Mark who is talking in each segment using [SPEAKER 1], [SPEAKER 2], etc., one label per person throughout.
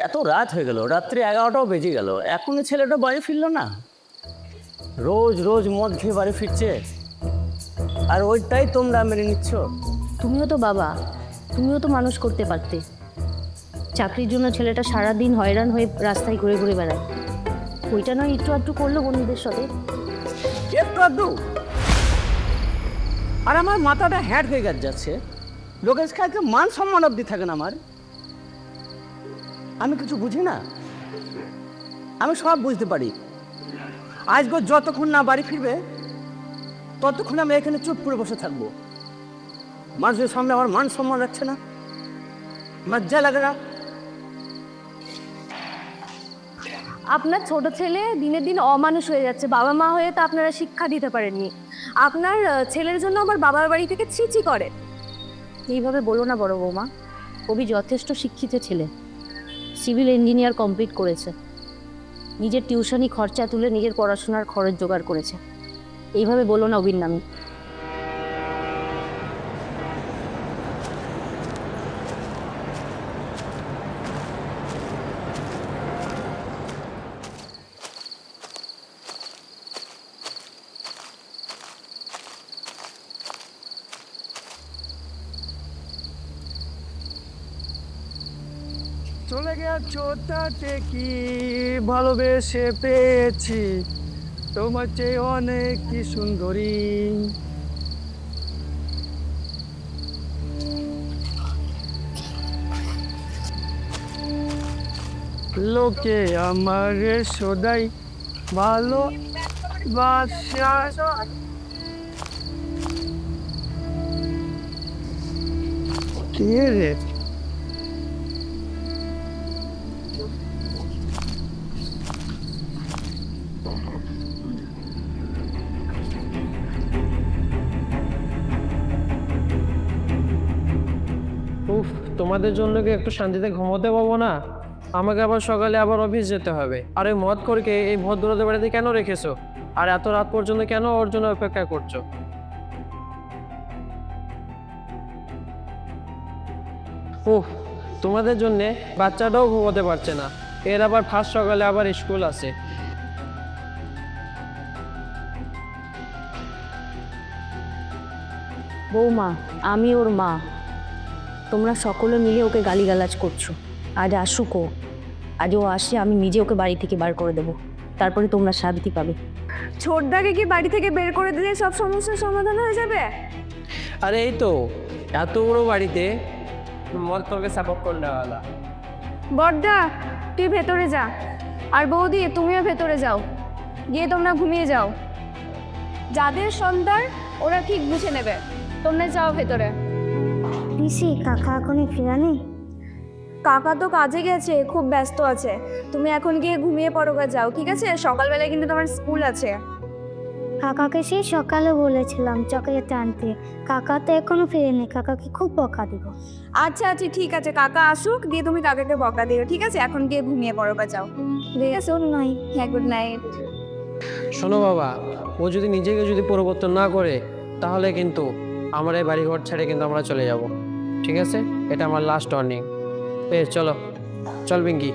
[SPEAKER 1] এত রাত হয়ে গেল, রাত্রি 11টাও বেজে গেল, এখনই ছেলেটা বাড়ি ফিরলো না। রোজ রোজ মদ খেয়ে বাড়ি ফিরছে, আর ওইটাই তোমরা মেনে নিচ্ছ।
[SPEAKER 2] তুমিও তো বাবা, তুমিও তো মানুষ করতে পারতে। চাকরির জন্য ছেলেটা সারাদিন হয়রান হয়ে রাস্তায় ঘুরে ঘুরে বেড়ায়, ওইটা নয় একটু আধটু করলো বন্ধুদের সাথে।
[SPEAKER 1] একটু আধটু? আর আমার মাথাটা হ্যাট হয়ে যাচ্ছে, লোকের কাছে মান সম্মান অব্দি থাকে না আমার। আমি কিছু বুঝি না, আমি সব বুঝতে পারি। আজকে যতক্ষণ না বাড়ি ফিরবে ততক্ষণ আমি এখানে চুপ করে বসে থাকবো। মানুষের সামনে আমার মান সম্মান রাখছে না, লজ্জা লাগে না?
[SPEAKER 2] আপনার ছোট ছেলে দিনে দিন অমানুষ হয়ে যাচ্ছে, বাবা মা হয়ে তো আপনারা শিক্ষা দিতে পারেননি। আপনার ছেলের জন্য আবার বাবার বাড়ি থেকে ছিচি করে। এইভাবে বলো না বড় বৌমা, কবি যথেষ্ট শিক্ষিত ছেলে, সিভিল ইঞ্জিনিয়ার কমপ্লিট করেছে, নিজের টিউশনি খরচা তুলে নিজের পড়াশোনার খরচ জোগাড় করেছে। এইভাবে বলো না অবির নামে।
[SPEAKER 1] চলে গেছো তাতে কি ভালোবেসে পেয়েছি, তোমার চেয়ে অনেক কি সুন্দরী। লোকে আমার সদাই ভালো বাসা। কে রে?
[SPEAKER 3] উফ, তোমাদের জন্য কি একটু শান্তিতে ঘুমোতে পাবো না? আমাকে আবার সকালে আবার অফিস যেতে হবে। আর এই মদ করকে এই ভদ্রদের বাড়িতে কেন রেখেছো? আর এত রাত পর্যন্ত কেন ওর জন্য অপেক্ষা করছো? উফ, তোমাদের জন্যে বাচ্চাটাও ঘুমোতে পারছে না, এর আবার ফার্স্ট সকালে আবার স্কুল আছে।
[SPEAKER 2] বৌমা, আমি ওর মা, তোমরা সকলে মিলে ওকে গালিগালাজ করছো। আজ আসুক ও, আজ ও আসে, আমি নিজে ওকে বাড়ি থেকে বার করে দেবো, তারপরে তোমরা শান্তি পাবে।
[SPEAKER 4] ছোটদাকে কি বাড়ি থেকে বের করে দিলে সব সমস্যার সমাধান হয়ে যাবে?
[SPEAKER 3] আরে এই তো, এত বড় বাড়িতে মদ তোকে সাপোর্ট করলে ওয়ালা।
[SPEAKER 4] বড়দা, তুই ভেতরে যা, আর বৌদি তুমিও ভেতরে যাও, গিয়ে তোমরা ঘুমিয়ে যাও। যাদের সন্তান ওরা ঠিক বুঝে নেবে, তোমরা যাও ভেতরে।
[SPEAKER 5] পিসি, কাকা এখনই ফেরানি?
[SPEAKER 4] কাকা তো কাজে গেছে, খুব ব্যস্ত আছে। তুমি এখন গিয়ে ঘুমিয়ে পড়ো গা, যাও, ঠিক আছে? সকালবেলায় কিন্তু তোমার স্কুল আছে।
[SPEAKER 5] কাকাকে সেই সকালে বলেছিলাম চকলেট আনতে, কাকা তো এখনো ফেরেনি, কাকাকে খুব বকা দিব।
[SPEAKER 4] আচ্ছা আচ্ছা, ঠিক আছে, কাকা আসুক, দিয়ে তুমি কাকাকে বকা দিও, ঠিক আছে? এখন গিয়ে ঘুমিয়ে পড়ো গা, যাও, ঠিক আছে?
[SPEAKER 5] নয়,
[SPEAKER 4] হ্যাঁ, গুড নাইট।
[SPEAKER 3] শোনো বাবা, ও যদি নিজেকে যদি পরিবর্তন না করে তাহলে কিন্তু আমার এই বাড়িঘর ছেড়ে কিন্তু আমরা চলে যাব, ঠিক আছে? এটা আমার লাস্ট ওয়ার্নিং। চলো, চল পিঙ্কি।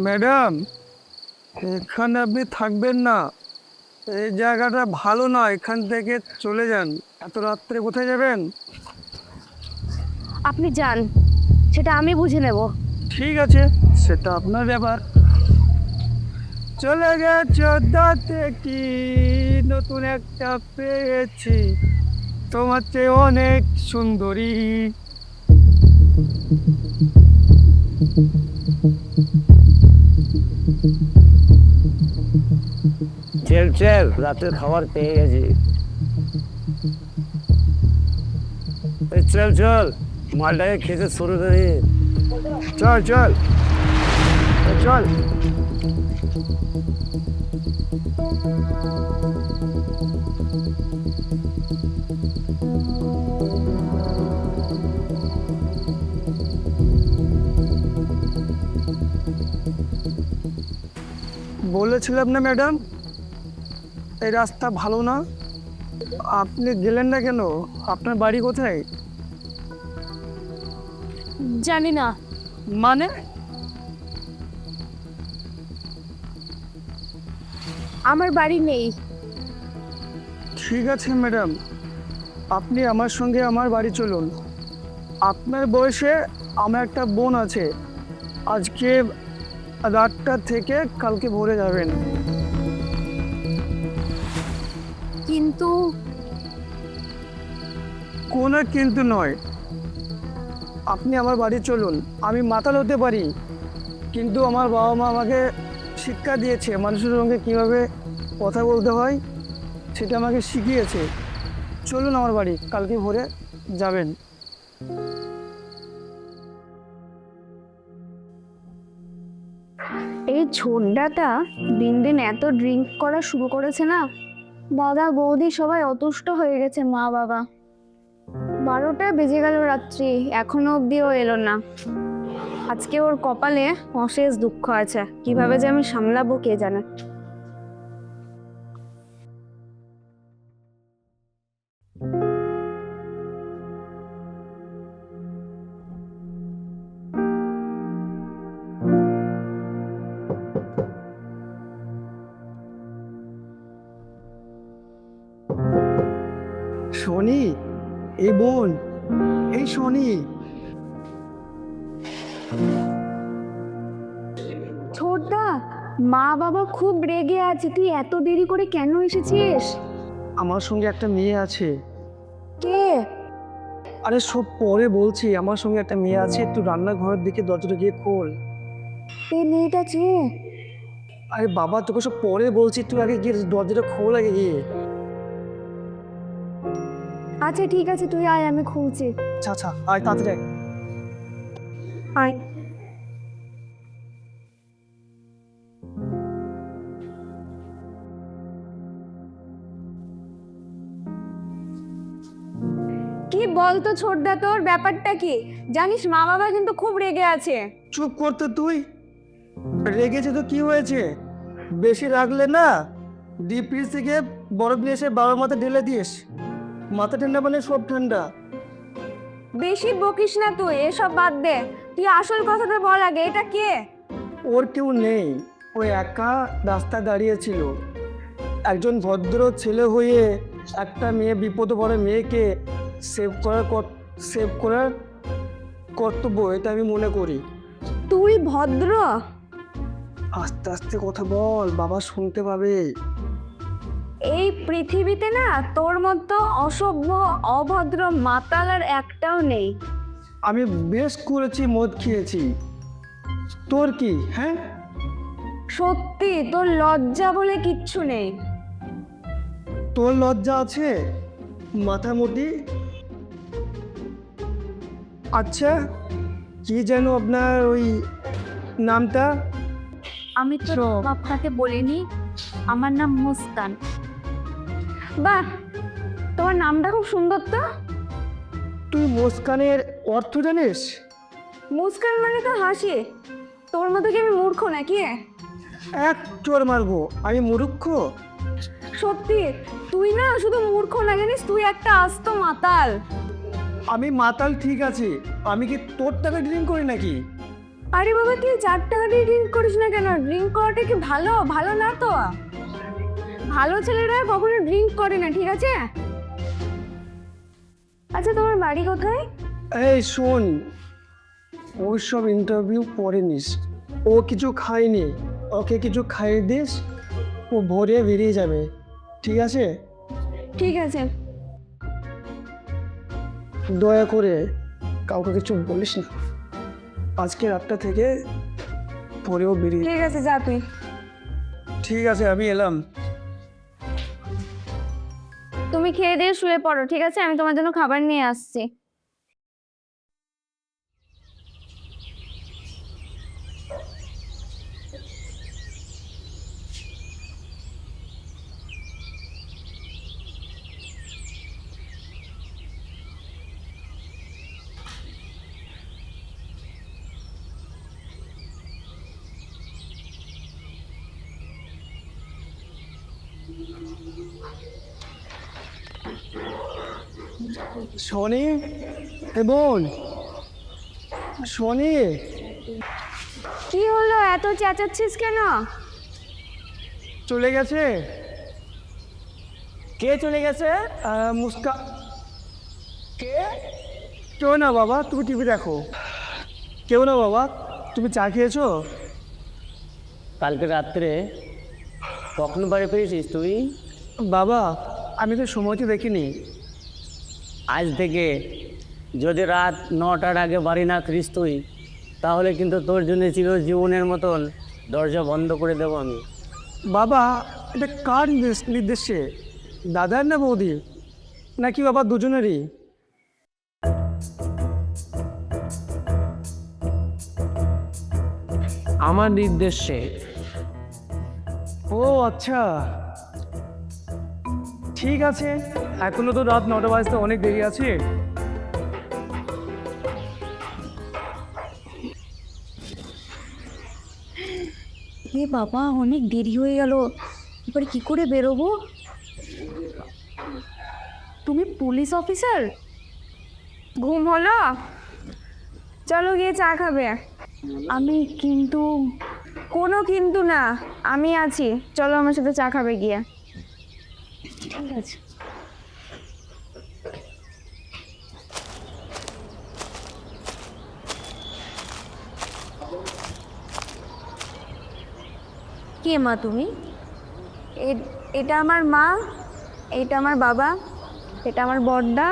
[SPEAKER 6] ম্যাডাম, এখানে আপনি থাকবেন না, এই জায়গাটা ভালো না, এখান থেকে চলে যান। এত রাত্রে কোথায় যাবেন?
[SPEAKER 2] আপনি যান, সেটা আমি বুঝে নেব।
[SPEAKER 6] ঠিক আছে, সেটা আপনার ব্যাপার। চলে গেছো দাঁতে কি নতুন একটা পেয়েছি, তোমার চেয়ে অনেক সুন্দরী।
[SPEAKER 1] চল চল, রাতের খাবার পেয়ে গেছি। চল চল, মালটাকে খেতে শুরু করি।
[SPEAKER 6] চল চল চল। বলেছিলাম না ম্যাডাম, এই রাস্তা ভালো না। আপনি গেলেন না কেন? আপনার বাড়ি কোথায়?
[SPEAKER 2] জানি না।
[SPEAKER 6] মানে?
[SPEAKER 2] আমার বাড়ি নেই।
[SPEAKER 6] ঠিক আছে ম্যাডাম, আপনি আমার সঙ্গে আমার বাড়ি চলুন। আপনার বয়সে আমার একটা বোন আছে, আজকে রাতটা থেকে কালকে ভোরে যাবেন।
[SPEAKER 2] কিন্তু
[SPEAKER 6] কোনো কিন্তু নয়, আপনি আমার বাড়ি চলুন। আমি মাতাল হতে পারি, কিন্তু আমার বাবা মা আমাকে শিক্ষা দিয়েছে মানুষের সঙ্গে কীভাবে কথা বলতে হয়, সেটা আমাকে শিখিয়েছে। চলুন আমার বাড়ি, কালকে ভোরে যাবেন।
[SPEAKER 4] এই ছোটদাটা দিন দিন এত ড্রিঙ্ক করা শুরু করেছে না, দাদা বৌদি সবাই অতুষ্ট হয়ে গেছে। মা বাবা 12টা বেজে গেল রাত্রি, এখনো অবধিও এলো না। আজকে ওর কপালে অশেষ দুঃখ আছে, কিভাবে যে আমি সামলাবো কে জানে।
[SPEAKER 6] শনি, এই বোন, এই শনি।
[SPEAKER 4] ছোটদা, মা বাবা খুব রেগে আছে, তুই এত দেরি করে কেন এসেছিস?
[SPEAKER 6] আমার সঙ্গে একটা মেয়ে আছে।
[SPEAKER 4] কে?
[SPEAKER 6] আরে সব পরে বলছি, আমার সঙ্গে একটা মেয়ে আছে, একটু রান্নাঘরের দিকে দরজাটা গিয়ে খোল।
[SPEAKER 4] এই মেয়েটা কে?
[SPEAKER 6] আরে বাবা, তোকে সব পরে বলছি, তুই আগে গিয়ে দরজাটা খোল আগে গিয়ে।
[SPEAKER 4] আচ্ছা ঠিক আছে, তুই আয়, আমি খুলছি।
[SPEAKER 6] আচ্ছা আচ্ছা, আয় তাড়াতাড়ি আয়।
[SPEAKER 4] আয়। কি বলতো ছোটদা, তোর ব্যাপারটা কি? জানিস মা বাবা কিন্তু খুব রেগে আছে।
[SPEAKER 6] চুপ করতে তুই। রেগেছে তো কি হয়েছে? বেশি রাগলে না ডিপ ফ্রিজ থেকে বরফ নিয়ে এসে বাবার মাথা ঢেলে দিস। মাথা ঠান্ডা মানে সব ঠান্ডা।
[SPEAKER 4] বেশি বকিস না তুই, এসব বাদ দে। তুই আসল কথাটা বল আগে, এটা কে?
[SPEAKER 6] ওর কেউ নেই, ও একা রাস্তায় দাঁড়িয়েছিল। একজন ভদ্র ছেলে হয়ে একটা মেয়ে, বিপদে পড়ে মেয়েকে সেভ করার কর্তব্য, এটা আমি মনে করি।
[SPEAKER 4] তুই ভদ্র?
[SPEAKER 6] আস্তে আস্তে কথা বল, বাবা শুনতে পাবে।
[SPEAKER 4] এই পৃথিবীতে না তোর মতো অসভ্য অভদ্র মাতাল আর একটাও নেই।
[SPEAKER 6] আমি বেশ করেছি, মদ খেয়েছি, তোর কি? হ্যাঁ,
[SPEAKER 4] সত্যি তোর লজ্জা বলে কিচ্ছু নেই।
[SPEAKER 6] তোর লজ্জা আছে মাথামুটি? আচ্ছা, কি যেন আপনার ওই নামটা?
[SPEAKER 2] আমি তো আপনাকে বলিনি, আমার নাম মুস্কান।
[SPEAKER 4] বাহ, তোমার নামটা খুব সুন্দর তো।
[SPEAKER 6] তুই মুস্কানের অর্থ জানিস?
[SPEAKER 4] মুস্কান মানে তো হাসি। তোর মতো কি আমি মূর্খ নাকি?
[SPEAKER 6] এক চোর মারবো, আমি মূর্খ?
[SPEAKER 4] সত্যি তুই না শুধু মূর্খ না, জানিস তুই একটা আস্ত মাতাল।
[SPEAKER 6] আমি মাতাল ঠিক আছে, আমি কি তোর টাকা ড্রিঙ্ক করি নাকি?
[SPEAKER 4] আরে বাবা, তুই 4 টাকা দিয়ে ড্রিঙ্ক করিস না কেন? ড্রিঙ্ক করাটা কি ভালো? ভালো না তো। ভালো ছেলেরা কখনো ড্রিঙ্ক করে না, ঠিক আছে? আচ্ছা তোমার বাড়ি কোথায়?
[SPEAKER 6] এই শোন, ওই সব ইন্টারভিউ পরে নিস। ও কিছু খায়নি, ওকে কিছু খাইয়ে দিস, ও ভোরে বেরিয়ে যাবে, ঠিক আছে?
[SPEAKER 4] ঠিক আছে।
[SPEAKER 6] দয়া করে কাউকে কিছু বলিস না, আজকে রাতটা থেকে পরেও বেরিয়ে।
[SPEAKER 4] ঠিক আছে, যা তুই।
[SPEAKER 6] ঠিক আছে, আমি এলাম।
[SPEAKER 4] তুমি খেয়ে দিয়ে শুয়ে পড়ো, ঠিক আছে? আমি তোমার জন্য খাবার নিয়ে আসছি।
[SPEAKER 6] শনি, এ বোন, শনি,
[SPEAKER 4] কি হলো, এত চেঁচাচ্ছিস কেন?
[SPEAKER 6] চলে গেছে।
[SPEAKER 1] কে চলে গেছে?
[SPEAKER 6] মুস্কা কে? কেউ না বাবা, তুমি টিভি দেখো। কেউ না বাবা, তুমি চা খেয়েছো?
[SPEAKER 1] কালকে রাত্রে কখন বাড়ি ফিরেছিস তুই?
[SPEAKER 6] বাবা, আমি তো সময়টি দেখিনি।
[SPEAKER 1] আজ থেকে যদি রাত 9টার আগে বাড়ি না ফিরিস তুই, তাহলে কিন্তু তোর জন্য চিরজীবনের মতন দরজা বন্ধ করে দেবো আমি।
[SPEAKER 6] বাবা, এটা কার নির্দেশে? দাদার না বৌদি, নাকি বাবা দুজনেরই?
[SPEAKER 3] আমার নির্দেশে।
[SPEAKER 6] ও আচ্ছা, ঠিক আছে। এখনো তো রাত 9টা বাজতে অনেক দেরি আছে।
[SPEAKER 2] এ বাবা, অনেক দেরি হয়ে গেল, এবারে কি করে বেরোবো? তুমি পুলিশ অফিসার?
[SPEAKER 4] ঘুম হলো? চলো গিয়ে চা খাবে।
[SPEAKER 2] আমি কিন্তু
[SPEAKER 4] কোনো কিন্তু না, আমি আছি, চলো আমার সাথে চা খাবে গিয়ে।
[SPEAKER 2] ঠিক আছে। কে মা তুমি?
[SPEAKER 4] এটা আমার মা, এটা আমার বাবা, এটা আমার বড়দা,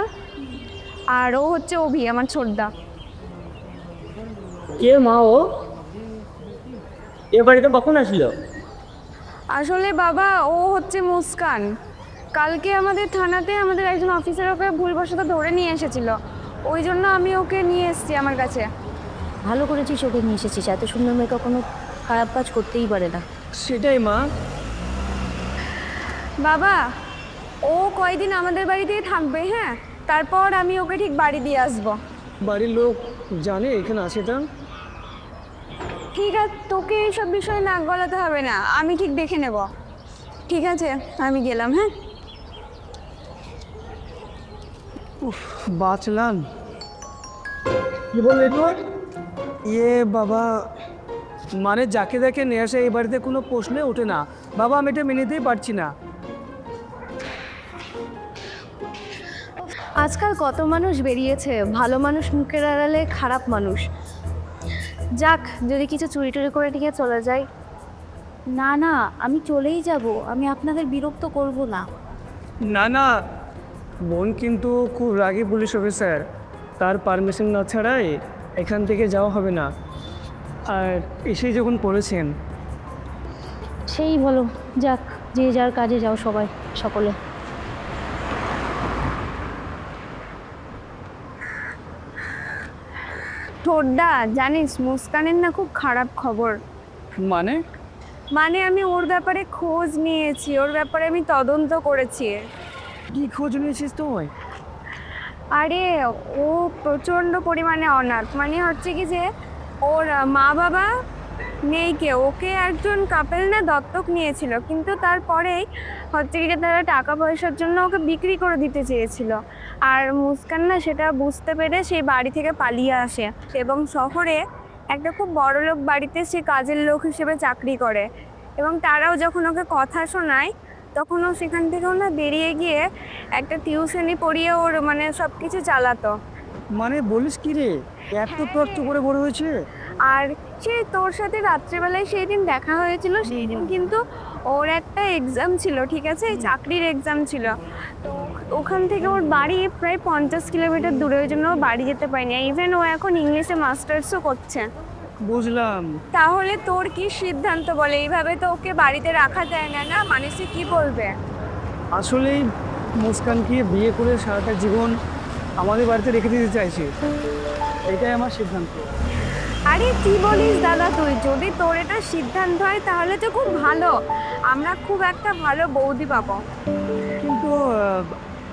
[SPEAKER 4] আর ও হচ্ছে অভি, আমার ছোটদা।
[SPEAKER 1] কে মা ও? এ বাড়িতে কখন আসলো?
[SPEAKER 4] আসলে বাবা, ও হচ্ছে মুস্কান। কালকে আমাদের থানাতে আমাদের একজন অফিসার ওকে ভুলবশত ধরে নিয়ে এসেছিল, ওই জন্য আমি ওকে নিয়ে এসেছি আমার কাছে।
[SPEAKER 2] ভালো করেছিস ওকে নিয়ে এসেছিস, এত সুন্দর মেয়ে কখনো খারাপ কাজ করতেই পারে না।
[SPEAKER 6] সেটাই মা।
[SPEAKER 4] বাবা, ও কয়দিন আমাদের বাড়িতেই থাকবে, হ্যাঁ, তারপর আমি ওকে ঠিক বাড়ি দিয়ে আসবো।
[SPEAKER 6] বাড়ির লোক জানে এখানে আছে এটা?
[SPEAKER 4] ঠিক আছে, তোকে এইসব বিষয়ে নাক গলাতে হবে না, আমি ঠিক দেখে নেব। ঠিক আছে, আমি গেলাম, হ্যাঁ।
[SPEAKER 6] বাঁচলাম। কি বললি তুই? বাবা, মানে যাকে দেখে নিয়ে আসে এই বাড়িতে কোনো প্রশ্নে ওঠে না বাবা, আমি এটা মেনে নিতেই পারছি না।
[SPEAKER 2] আজকাল কত মানুষ বেরিয়েছে, ভালো মানুষ মুখের আড়ালে খারাপ মানুষ। যাক, যদি কিছু চুরি টুরি করে নিয়ে চলে যাই। না না, আমি চলেই যাব, আমি আপনাদের বিরক্ত করব না।
[SPEAKER 6] না না, বোন কিন্তু খুব রাগী পুলিশ অফিসার, তার পারমিশন না ছাড়াই এখান থেকে যাওয়া হবে না। আর এসেই যখন পড়েছেন।
[SPEAKER 2] সেই বলো, যাক, যে যার কাজে যাও সবাই, সকলে।
[SPEAKER 4] ঠোঁটদা, জানিস মুস্কানের না খুব খারাপ খবর।
[SPEAKER 6] মানে?
[SPEAKER 4] মানে আমি ওর ব্যাপারে খোঁজ নিয়েছি, ওর ব্যাপারে আমি তদন্ত করেছি।
[SPEAKER 6] কি খোঁজ নিয়েছিস তুই?
[SPEAKER 4] আরে, ও প্রচণ্ড পরিমাণে অনাথ, মানে হচ্ছে কি যে ওর মা বাবা নেই কেউ, ওকে একজন কাপেল না দত্তক নিয়েছিল, কিন্তু তারপরেই হচ্ছে কি যে তারা টাকা পয়সার জন্য ওকে বিক্রি করে দিতে চেয়েছিল। আর মুস্কান না সেটা বুঝতে পেরে সেই বাড়ি থেকে পালিয়ে আসে এবং শহরে একটা খুব বড়লোক বাড়িতে সে কাজের লোক হিসেবে চাকরি করে। এবং তারাও যখন ওকে কথা শোনায়, তখন ও সেখান থেকেও না বেরিয়ে গিয়ে একটা টিউশনি পড়িয়ে ওর মানে সব কিছু চালাতো।
[SPEAKER 6] মানে বলিস কি রে, এত তথ্য করে বড় হয়েছে?
[SPEAKER 4] আর সে তোর সাথে রাত্রেবেলায় সেই দিন দেখা হয়েছিল, সেই দিন কিন্তু ওর একটা এক্সাম ছিল, ঠিক আছে, চাকরির এক্সাম ছিল। তো ওখান থেকে ওর বাড়ি প্রায় 50 কিলোমিটার দূরে, ওই জন্য ও বাড়ি যেতে পারেনি। ইভেন ও এখন ইংলিশে মাস্টার্সও করছে।
[SPEAKER 6] বুঝলাম।
[SPEAKER 4] তাহলে তোর কি সিদ্ধান্ত বলে? এইভাবে তো ওকে বাড়িতে রাখা যায় না, না মানুষে কি বলবে?
[SPEAKER 6] আসলেই মুস্কানকে বিয়ে করে সারাটা জীবন আমাদের বাড়িতে রেখে দিতে চাইছি, এটাই আমার সিদ্ধান্ত।
[SPEAKER 4] আরে কি বলিস দাদা তুই? যদি তোর এটা সিদ্ধান্ত হয় তাহলে তো খুব ভালো, আমরা খুব একটা ভালো বৌদি পাবো।
[SPEAKER 6] কিন্তু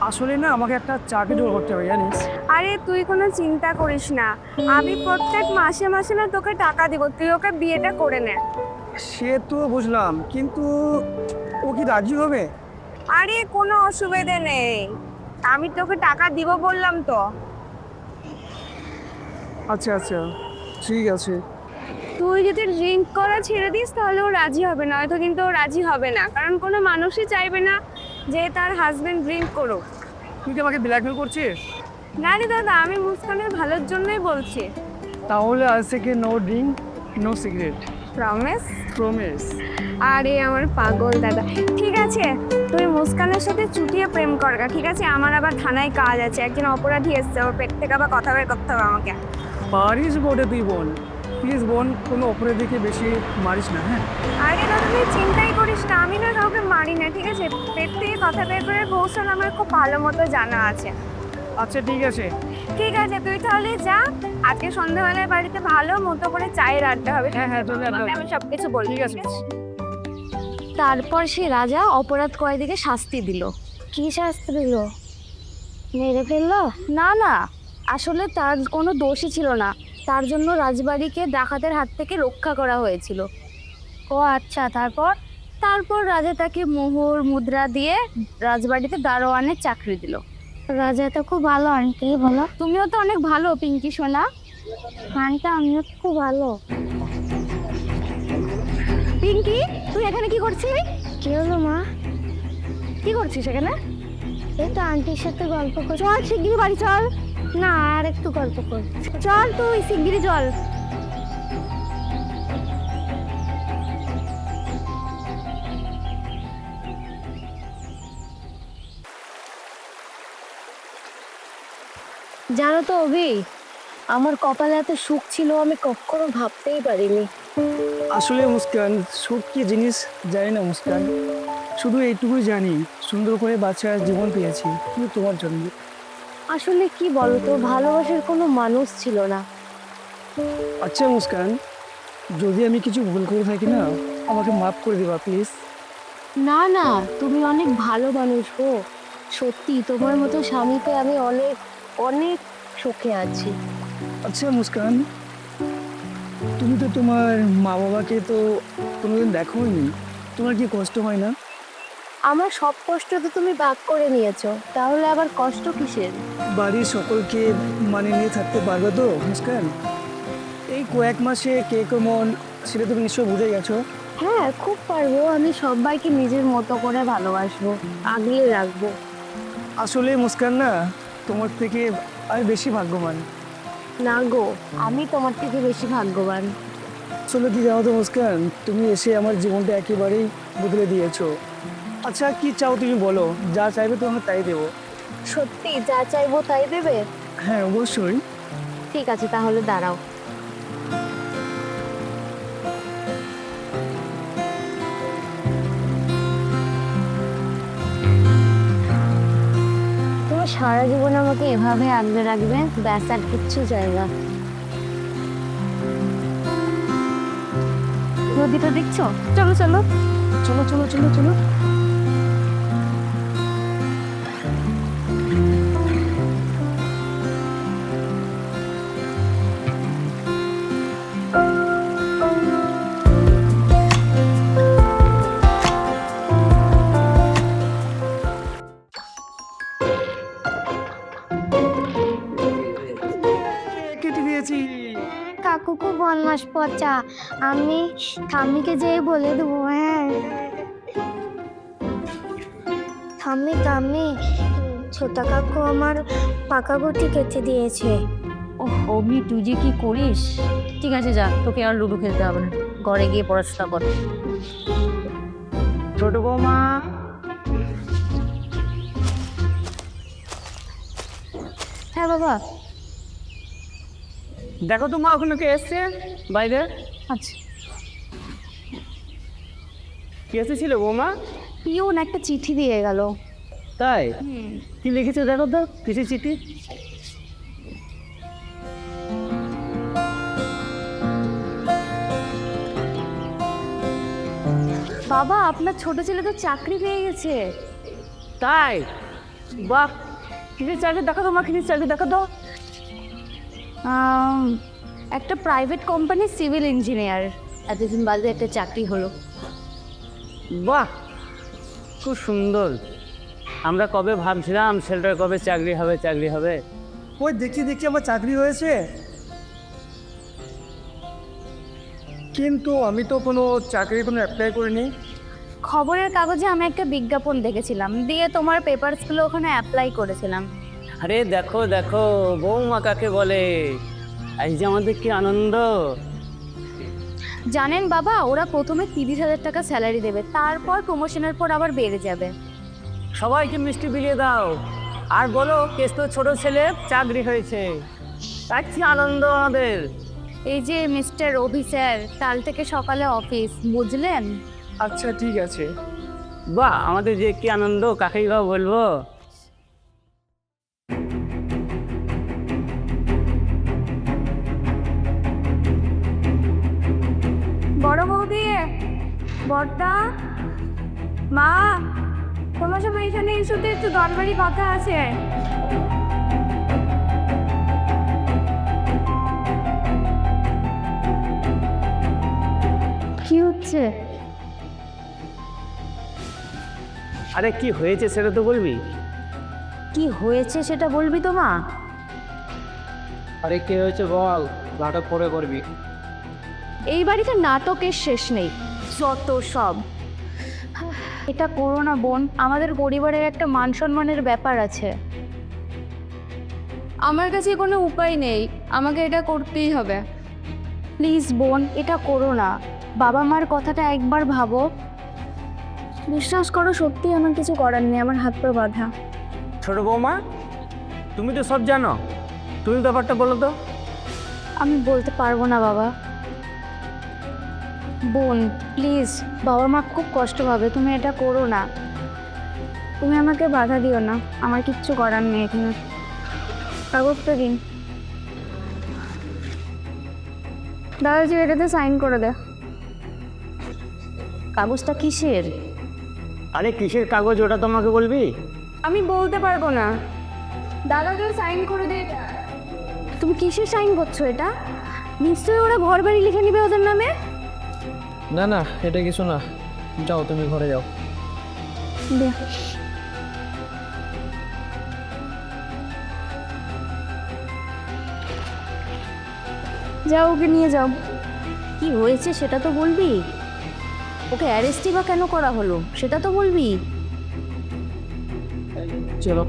[SPEAKER 6] আসলে না আমাকে একটা চাকরি জোগাড় করতে হবে, জানিস?
[SPEAKER 4] আরে তুই কোনো চিন্তা করিস না, আমি প্রত্যেক মাসে মাসে না তোকে টাকা দিব, তুই ওকে বিয়েটা করে নে।
[SPEAKER 6] সে তো বুঝলাম, কিন্তু ও কি রাজি হবে?
[SPEAKER 4] আরে কোনো অসুবিধে নেই, আমি তোকে টাকা দিব বললাম তো।
[SPEAKER 6] আচ্ছা আচ্ছা, ঠিক আছে।
[SPEAKER 4] তুই যদি ড্রিঙ্ক করা ছেড়ে দিস তাহলে ও রাজি হবে না, হয়তো কিন্তু ও রাজি হবে না, কারণ কোনো মানুষই চাইবে না যে তার হাজবেন্ড ড্রিঙ্ক করুক।
[SPEAKER 6] তুই কি আমাকে ব্ল্যাকমেল করছিস?
[SPEAKER 4] না রে দাদা, আমি মুস্কানের ভালোর জন্যই বলছি।
[SPEAKER 6] তাহলে আজ থেকে no drink, no cigarette.
[SPEAKER 4] Promise?
[SPEAKER 6] Promise.
[SPEAKER 4] আরে আমার পাগল দাদা, ঠিক আছে তুই মুস্কানের সাথে চুটিয়ে প্রেম করগা, ঠিক আছে? আমার আবার থানায় কাজ আছে, একজন অপরাধী এসছে, ওর পেট থেকে আবার কথা বের করতে হবে আমাকে।
[SPEAKER 6] পারিস বটে তুই বোন, প্লিজ বোন, কোনো অপরাধীকে বেশি মারিস না, হ্যাঁ?
[SPEAKER 4] আরে দাদা তুই চিন্তাই করিস না, আমি না কাউকে মারি না, ঠিক আছে? পেট থেকে কথা বের করে কৌশল আমার খুব ভালো মতো জানা আছে।
[SPEAKER 6] আচ্ছা ঠিক আছে।
[SPEAKER 4] ঠিক আছে তুই তাহলে যা, আজকে সন্ধ্যাবেলায় বাড়িতে ভালো মতো করে চায়ের আড্ডা হবে।
[SPEAKER 6] হ্যাঁ হ্যাঁ চলে
[SPEAKER 4] তোমাকে আমি সব কিছু বলি।
[SPEAKER 6] ঠিক আছে।
[SPEAKER 2] তারপর সে রাজা অপরাধ কয়েদিকে শাস্তি দিল।
[SPEAKER 5] কি শাস্তি দিল? মেরে ফেললো?
[SPEAKER 2] না না, আসলে তার কোনো দোষই ছিল না, তার জন্য রাজবাড়িকে ডাকাতের হাত থেকে রক্ষা করা হয়েছিল।
[SPEAKER 5] ও আচ্ছা, তারপর?
[SPEAKER 2] তারপর রাজা তাকে মোহর মুদ্রা দিয়ে রাজবাড়িতে দারোয়ানের চাকরি দিল।
[SPEAKER 5] রাজা তো খুব ভালো আন্টি, বলো।
[SPEAKER 2] তুমিও তো অনেক ভালো পিঙ্কি সোনা।
[SPEAKER 5] আন্টি আমিও তো খুব ভালো।
[SPEAKER 2] পিঙ্কি, তুই এখানে কি করছিস?
[SPEAKER 5] কি হলো মা?
[SPEAKER 2] কি করছিস এখানে?
[SPEAKER 5] এই তো আন্টির সাথে গল্প করছি।
[SPEAKER 2] চল শিগগিরই বাড়ি চল।
[SPEAKER 5] না, আর একটু গল্প কর।
[SPEAKER 2] চল তুই শিগগিরই চল। জানো তো অভি, আমার কপালে এত সুখ ছিল আমি কখনো ভাবতেই পারিনি।
[SPEAKER 6] আসলে মুস্কান, সুখ কি জিনিস জানি না মুস্কান, শুধু এইটুকুই জানি সুন্দর করে বাচ্চার জীবন পেয়েছি শুধু তোমার জন্য।
[SPEAKER 2] আসলে কি বলতো, ভালোবাসার কোনো মানুষ ছিল না।
[SPEAKER 6] আচ্ছা মুস্কান, যদি আমি কিছু ভুল করে থাকি না, আমাকে মাফ করে দেবা প্লিজ।
[SPEAKER 2] না না, তুমি অনেক ভালো মানুষ গো, সত্যি তোমার মতো স্বামীতে আমি অনেক অনেক সুখে আছি।
[SPEAKER 6] আচ্ছা মুস্কান, তুমি তো তোমার মা বাবাকে তো কোনোদিন দেখোই, তোমার কি কষ্ট হয় না?
[SPEAKER 2] আমার সব কষ্ট তো তুমি ভাগ করে নিয়েছো, তাহলে আবার কষ্ট কিসের?
[SPEAKER 6] বাড়ির সকলকে মানিয়ে নিয়ে থাকতে পারবে তো মুস্কান? এই কয়েক মাসে কে কেমন সেটা তুমি নিশ্চয় বুঝে গেছো।
[SPEAKER 2] হ্যাঁ খুব পারবো, আমি সবাইকে নিজের মতো করে ভালোবাসবো, আগলে রাখবো।
[SPEAKER 6] আসলে মুস্কান না, তোমার থেকে আমি বেশি ভাগ্যবান।
[SPEAKER 2] না গো, আমি তোমার থেকে বেশি ভাগ্যবান।
[SPEAKER 6] আসলে কি জানো তো মুস্কান, তুমি এসে আমার জীবনটা একেবারেই বদলে দিয়েছো। আচ্ছা কি চাও তুমি বলো, যা চাইবে তোমাকে তাই দেবো।
[SPEAKER 2] সত্যি যা চাইবো তাই দেবে?
[SPEAKER 6] হ্যাঁ অবশ্যই।
[SPEAKER 2] ঠিক আছে তাহলে দাঁড়াও। তুমি সারা জীবন আমাকে এভাবে আগলে রাখবে, ব্যাস আর কিচ্ছু চাই না। নদীটা দেখছো? চলো চলো
[SPEAKER 6] চলো চলো চলো চলো। কেটে দিয়েছি।
[SPEAKER 5] কাকু খুব বদমাস পচা, আমি ঠাম্মিকে যেয়ে বলে দেবো। হ্যাঁ ঠাম্মি ঠাম্মি, ছোটা কাকু আমার পাকা গুটি কেটে দিয়েছে।
[SPEAKER 2] ও অভি, তুই যে কি করিস! ঠিক আছে যা, তোকে আর লুডো খেলতে হবে না, ঘরে গিয়ে পড়াশোনা কর।
[SPEAKER 6] ছোট বৌমা,
[SPEAKER 2] হ্যাঁ বাবা।
[SPEAKER 6] দেখো তো মা ওখানে কে এসছে বাইরে।
[SPEAKER 2] আচ্ছা,
[SPEAKER 6] কে এসেছিল বৌমা?
[SPEAKER 2] পিওন একটা চিঠি দিয়ে গেল।
[SPEAKER 6] তাই? কি লিখেছে দেখো তো, কিসের চিঠি?
[SPEAKER 2] বাবা, আপনার ছোট ছেলে তো চাকরি পেয়ে গেছে।
[SPEAKER 1] তাই? বাহ, কিসের চাকরি দেখো তো মা, কিসের চাকরি দেখো তো।
[SPEAKER 2] একটা প্রাইভেট কোম্পানির সিভিল ইঞ্জিনিয়ার, এতদিন বাদে একটা চাকরি হলো।
[SPEAKER 1] বাহ, খুব সুন্দর। আমরা কবে ভাবছিলাম ছেলেটার কবে চাকরি হবে চাকরি হবে।
[SPEAKER 6] ওই দেখছি দেখছি আমার চাকরি হয়েছে। কিন্তু আমি তো কোনো চাকরির কোনো অ্যাপ্লাই করিনি।
[SPEAKER 4] খবরের কাগজে আমি একটা বিজ্ঞাপন দেখেছিলাম, দিয়ে তোমার পেপারসগুলো ওখানে অ্যাপ্লাই করেছিলাম।
[SPEAKER 1] আরে দেখো দেখো বৌমা কাকে বলে, এই যে আমাদের কি আনন্দ।
[SPEAKER 4] জানেন বাবা, ওরা প্রথমে 30,000 টাকা স্যালারি দেবে, তারপর প্রমোশনের পর আবার বেড়ে যাবে।
[SPEAKER 1] সবাইকে মিষ্টি বিলিয়ে দাও আর বলো কেষ্ট ছোট ছেলে চাকরি হয়েছে, তার কি আনন্দ আমাদের।
[SPEAKER 4] এই যে মিস্টার রবি স্যার, কাল থেকে সকালে অফিস, বুঝলেন?
[SPEAKER 6] আচ্ছা ঠিক আছে।
[SPEAKER 1] বাহ, আমাদের যে কি আনন্দ, কাকেই বা বলবো।
[SPEAKER 4] বড় বৌদি, বড়দা, মা, তোমার সবাই এখানে এসো তো, একটু দরকারি কথা আছে। কি হচ্ছে?
[SPEAKER 1] আরে কি হয়েছে সেটা তো বলবি।
[SPEAKER 2] কি হয়েছে সেটা বলবি তো মা?
[SPEAKER 3] আরে কে হয়েছে বল, নাটক পরে করবি।
[SPEAKER 2] এই বাড়িতে নাটকের শেষ নেই, যত সব।
[SPEAKER 4] এটা করো না বোন, আমাদের পরিবারের একটা মান সম্মানের ব্যাপার আছে। আমার কাছে কোনো উপায় নেই, আমাকে এটা করতেই হবে। প্লিজ বোন, এটা করো না। বাবা মার কথাটা একবার ভাবো। বিশ্বাস করো, সত্যি আমার কিছু করার নেই, আমার হাত পা বাঁধা।
[SPEAKER 1] ছোট বৌমা, তুমি তো সব জানো, তুমি ব্যাপারটা বলো তো।
[SPEAKER 4] আমি বলতে পারবো না বাবা। বোন প্লিজ, বাবা মা খুব কষ্ট পাবে, তুমি এটা করো না। তুমি আমাকে বাধা দিও না, আমার কিচ্ছু করার নেই এখানে। কাগজটা দিন দাদাজি, এটাতে সাইন করে দে।
[SPEAKER 2] কাগজটা কিসের?
[SPEAKER 1] আরে কিসের কাগজ ওটা তোমাকে বলবি?
[SPEAKER 4] আমি বলতে পারবো না, দাদাজি সাইন করে দে।
[SPEAKER 2] তুমি কিসের সাইন করছো এটা? নিশ্চয়ই ওরা ঘর বাড়ি লিখে নিবে ওদের নামে।
[SPEAKER 3] না না, এটা কিছু না, যাও তুমি ঘরে যাও।
[SPEAKER 4] দে। যাও, ওকে নিয়ে যাও।
[SPEAKER 2] কি হয়েছে সেটা তো বলবি। ওকে অ্যারেস্টই বা কেন করা হলো সেটা তো বলবি।
[SPEAKER 3] চলো।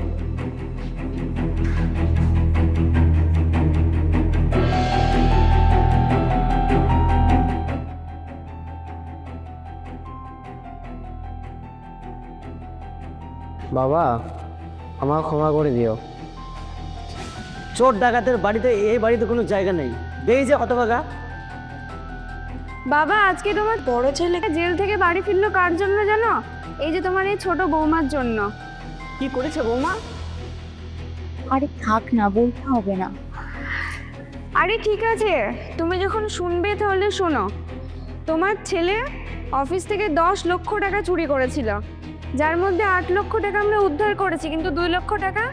[SPEAKER 3] বাবা, আমার ক্ষমা করে দিও।
[SPEAKER 1] চোর ডাকাতের বাড়িতে, এই বাড়িতে কোনো জায়গা নেই। দেখি যে হতভাগা।
[SPEAKER 4] বাবা, আজকে তোমার বড় ছেলে জেল থেকে বাড়ি ফিরলো কার জন্য জানো? এই যে তোমার এই ছোট বৌমার জন্য।
[SPEAKER 1] কি করেছে বৌমা?
[SPEAKER 2] আরে থাক না, বলতে হবে না।
[SPEAKER 4] আরে ঠিক আছে, তুমি যখন শুনবে তাহলে শোনো। তোমার ছেলে অফিস থেকে 10 লক্ষ টাকা চুরি করেছিল, যার মধ্যে 8 লক্ষ টাকা আমরা উদ্ধার করেছি, কিন্তু 2 লক্ষ টাকা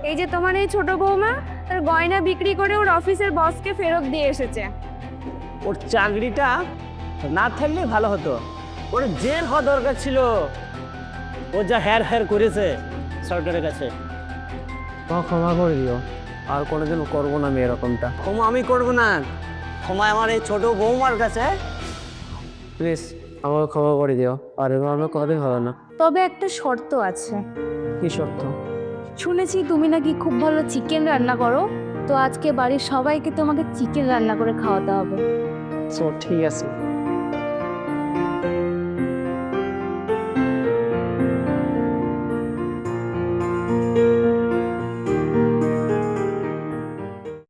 [SPEAKER 4] এই যে তোমার এই ছোট বৌমা তার গয়না বিক্রি করে ওর অফিসের বসকে ফেরত দিয়ে এসেছে।
[SPEAKER 1] ওর চাকরিটা না থাকলে ভালো হতো, ওর জেল হওয়া দরকার ছিল। ও যা হ্যার করেছে সরকারের কাছে।
[SPEAKER 3] তোমার ক্ষমা করে দিও, আর কোনোদিন করবো না আমি এরকমটা।
[SPEAKER 1] ক্ষমা আমি করবো না, ক্ষমা আমার এই ছোট বৌমার কাছে।
[SPEAKER 3] প্লিজ আমাকে ক্ষমা করে দিও, আর এবার আমি কোনোদিন হবে না।
[SPEAKER 2] তবে একটা শর্ত আছে।
[SPEAKER 3] কি সত্য?
[SPEAKER 2] শুনেছি তুমি নাকি খুব ভালো চিকেন রান্না করো, তো আজকে বাড়ির সবাইকে তোমাকে চিকেন রান্না করে খাওয়াতে হবে।
[SPEAKER 3] সো ঠিক আছে,